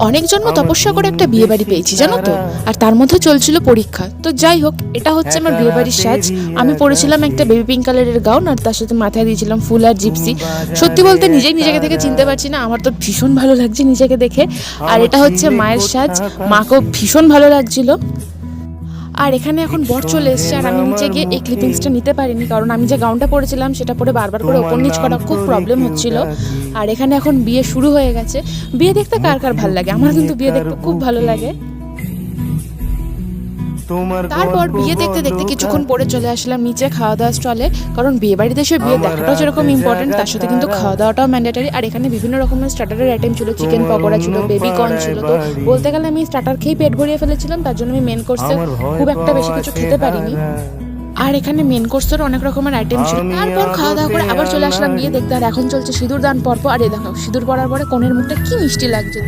অনেক জন্ম তপস্যা করে একটা বিয়ে বাড়ি পেয়েছি জানো তো, আর তার মধ্যে চলছিল পরীক্ষা। তো যাই হোক, এটা হচ্ছে আমার বিয়ে বাড়ির সাজ। আমি পরেছিলাম একটা বেবি পিঙ্ক কালারের গাউন, আর তার সাথে মাথায় দিয়েছিলাম ফুল আর জিপসি। সত্যি বলতে নিজেকে দেখে চিনতে পারছি না, আমার তো ভীষণ ভালো লাগছে নিজেকে দেখে। আর এটা হচ্ছে মায়ের সাজ, মাকেও ভীষণ ভালো লাগছিল। আর এখানে এখন বর চলে এসছে, আর আমি নিচে গিয়ে এই ক্লিপিংসটা নিতে পারিনি, কারণ আমি যে গাউনটা পরেছিলাম সেটা পরে বারবার করে ওপর নিচ করা খুব প্রবলেম হচ্ছিল। আর এখানে এখন বিয়ে শুরু হয়ে গেছে। বিয়ে দেখতে কার কার ভালো লাগে? আমার কিন্তু বিয়ে দেখতে খুব ভালো লাগে। তারপর বিয়ে দেখতে দেখতে কিছুক্ষণ পরে চলে আসলাম নিচে খাওয়া দাওয়া স্টলে, কারণ বিয়ে বাড়িতে এসে বিয়ে দেখাটাও যেরকম ইম্পর্টেন্ট, তার সাথে কিন্তু খাওয়া দাওয়াটাও ম্যান্ডেটারি। আর এখানে বিভিন্ন রকমের স্টার্টারের আইটেম ছিল, চিকেন পকোড়া ছিল, বেবি কর্ন ছিল। তো বলতে গেলে আমি স্টার্টার খেয়েই পেট ভরিয়ে ফেলেছিলাম, তার জন্য আমি মেন কোর্সে খুব একটা বেশি কিছু খেতে পারিনি। আর এখানে মেন কোর্সের অনেক রকমের আইটেম ছিল। তারপর খাওয়া দাওয়া করে আবার চলে আসলাম বিয়ে দেখতে, আর এখন চলছে সিঁদুর দান পর্ব। আর এই দেখো, সিঁদুর পরার পরে কনের মুখটা কি মিষ্টি লাগছে।